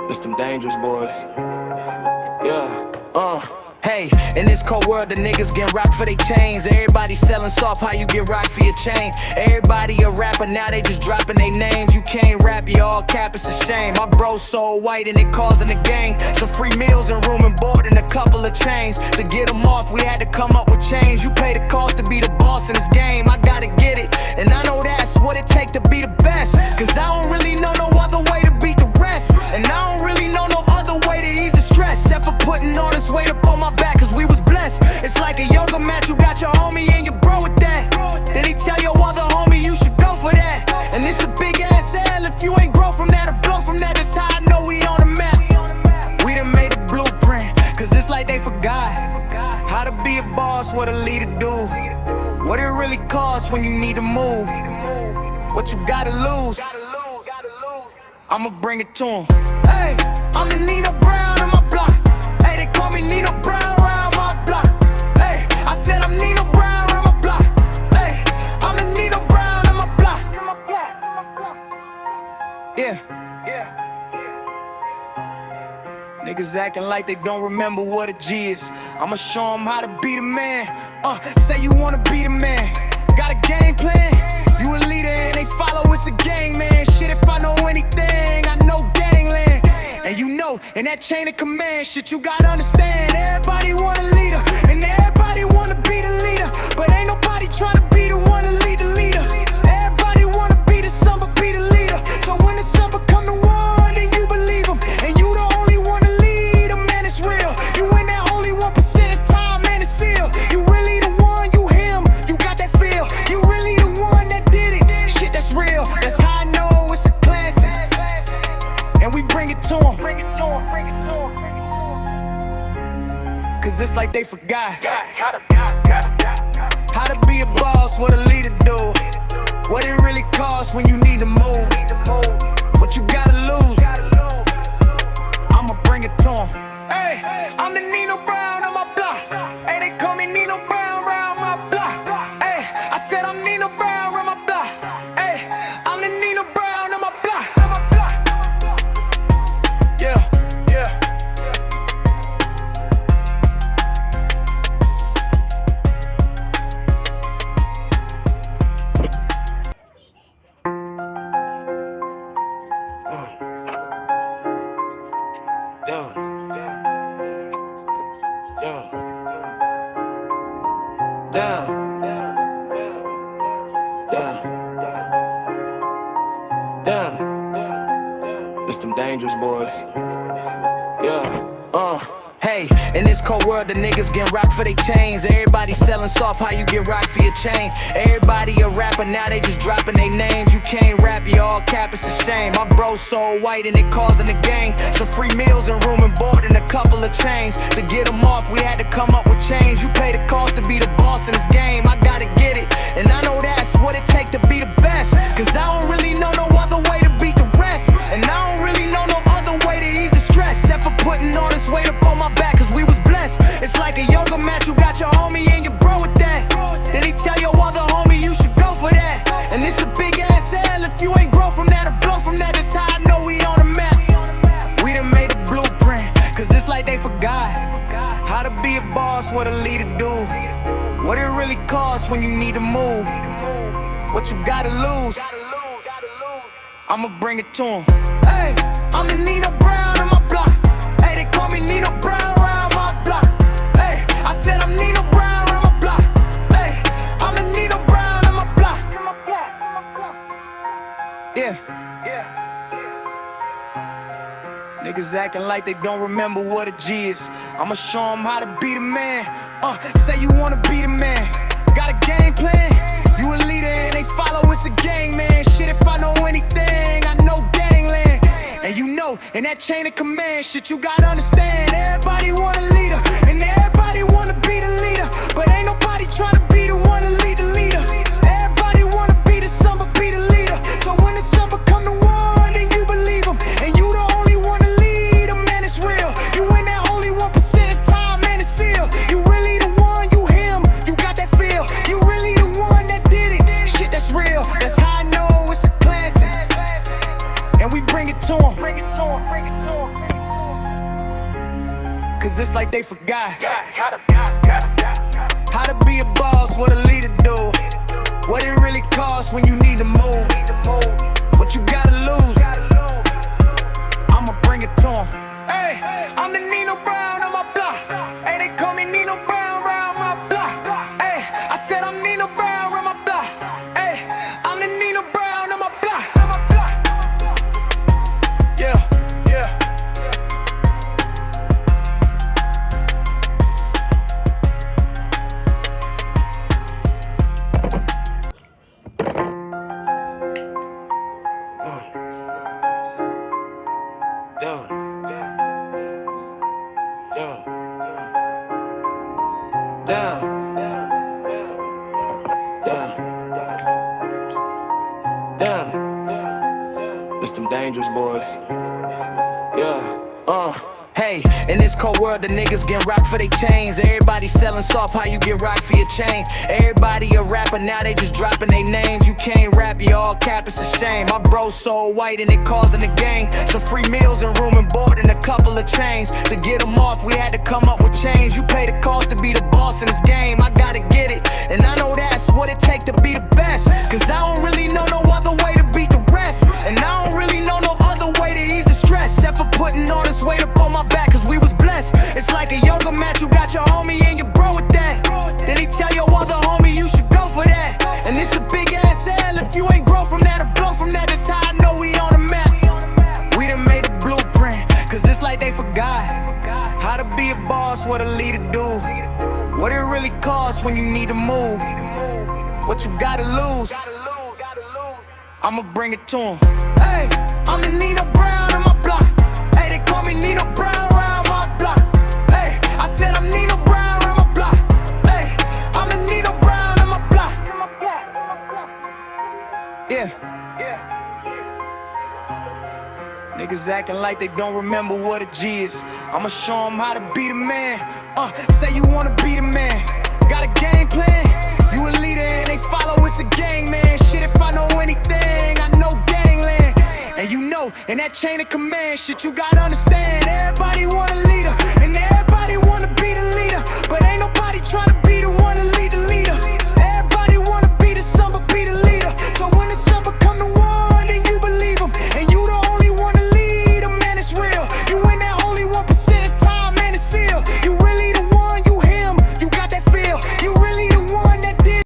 It's them dangerous boys. Hey, in this cold world, the niggas get rocked for they chains. Everybody selling soft, how you get rocked for your chain? Everybody a rapper, now they just dropping their names. You can't rap, you all cap, it's a shame. My bro so white and it causing a gang. Some free meals and room and board and a couple of chains. To get them off, we had to come up with change. You pay the cost to be the boss in this game. I gotta get it, and I know that's what it take to be the best. Cause I don't really know no other way to beat the rest. And I don't really know no other way to ease the stress, except for putting all this weight up on my back, cause we was blessed. It's like a yoga mat, you got your homie and your bro with that. Then he tell your other homie you should go for that. And it's a big ass L if you ain't grow from that or blow from that. That's how I know we on the map. We done made a blueprint, cause it's like they forgot how to be a boss, what a leader do, what it really costs when you need to move, what you gotta lose. I'ma bring it to 'em. Hey, I'm the Nino Brown on my block. Hey, they call me Nino Brown round my block. Hey, I said I'm Nino Brown on my block. Hey, I'm the Nino Brown on my block. Yeah. Niggas acting like they don't remember what a G is. I'ma show 'em how to be the man. Say you wanna be the man. Got a game plan? You a leader and they follow, it's a gang, man. Shit, if I know anything, I know gangland. And you know, in that chain of command, shit, you gotta understand. Everybody want a leader, and everybody wanna be the leader. But ain't nobody tryna be the one to lead the leader. Everybody wanna be the son, but be the leader. So when the sun become the one, then you believe him. And you the only one to lead him, man, it's real. You in that holy 1% of time, man, it's sealed. You really the one, you him, you got that feel. You really the one that did it, shit, that's real. That's how I know it's a classic. And we bring it to 'em. Cause it's like they forgot how to be a boss, what a leader do, what it really costs when you need to move, what you gotta lose. I'ma bring it to 'em. Hey, I'm the Nino Brown on my block. Hey, they call me Nino Brown round my block. Hey, I said I'm Nino Brown round my block. Hey, I'm the Nino Brown on my block. Yeah. It's them dangerous boys. Hey, in this cold world, the niggas get rocked for they chains. Everybody selling soft, how you get rocked for your chain? Everybody a rapper, now they just dropping their names. You can't rap, you all cap, it's a shame. My bro so white and it causing a gang. Some free meals and room and board and a couple of chains. To get them off, we had to come up with change. You pay the cost to be the boss in this game. I gotta get it, and I know that's what it take to be the best. Cause I don't really know no other way to beat the rest. And I don't really know no other way to ease the stress, except for putting all this weight up on my back, cause we was blessed. It's like a yoga mat, you got your homie and your bro with that. Then he tell your other homie you should go for that. And it's a big ass L if you ain't grow from that or blow from that. That's how I know we on the map. We done made a blueprint, cause it's like they forgot how to be a boss, what a leader do, what it really costs when you need to move, what you gotta lose. I'ma bring it to 'em. Hey, I'm the Nino Brown on my block. Hey, they call me Nino Brown round my block. Hey, I said I'm Nino Brown on my block. Hey, I'm the Nino Brown on my block. Yeah. Niggas acting like they don't remember what a G is. I'ma show 'em how to be the man. Say you wanna be the man. Got a game plan? You a leader and they follow, it's a gang, man. Shit, if I know anything, I know gangland. And you know, in that chain of command, shit, you gotta understand. Everybody want a leader, and everybody wanna be the leader. But ain't nobody tryna be the one to lead the leader. Everybody wanna be the son, but be the leader. So when the son become the one, then you believe him. And you the only one to lead him, man, it's real. You in that holy 1% of time, man, it's sealed. You really the one, you him, you got that feel. You really the one that did it, shit, that's real. That's how I know it's a classic. And we bring it to 'em. cause it's like they forgot how to be a boss, what a leader do, what it really costs when you need to move, what you gotta lose. I'ma bring it to 'em. Hey, I'm the Nino Brown on my block. Hey, they call me Nino Brown round my block. Hey, I said I'm Nino Brown round my block. Hey, I'm the Nino Brown on my block. Yeah, yeah. It's them dangerous boys. Hey, in this cold world, the niggas get rocked for their chains. Everybody selling soft, how you get rocked for your chain? Everybody a rapper, now they just dropping their names. You can't rap, you all cap, it's a shame. My bro so white and it causing a gang. Some free meals and room and board and a couple of chains. To get them off, we had to come up with change. You pay the cost to be the boss in this game. I gotta get it, and I know that's what it takes to be the best. Cause I don't really know no other way to beat the rest. And I don't really know no other way to ease the stress, except for putting all this weight up on my back, cause we was blessed. It's like a yoga mat, you got your homie and your bro with that. Then he tell your other homie you should go for that. And it's a big ass L if you ain't grow from that or blow from that. That's how I know we on the map. We done made a blueprint, cause it's like they forgot how to be a boss, what a leader do, what it really costs when you need to move, what you gotta lose. I'ma bring it to 'em. Hey, I'm the Nino Brown on my block. Hey, they call me Nino Brown round my block. Hey, I said I'm Nino Brown round my block. Hey, I'm the Nino Brown on my block. Yeah. Niggas acting like they don't remember what a G is. I'ma show 'em how to be the man. Say you wanna be the man. Got a game plan? You a leader and they follow, it's a gang, man. Shit, if I know anything, I know gangland. And you know, in that chain of command, shit, you gotta understand. Everybody want a leader, and everybody wanna be the leader, but ain't nobody tryna be the one to lead the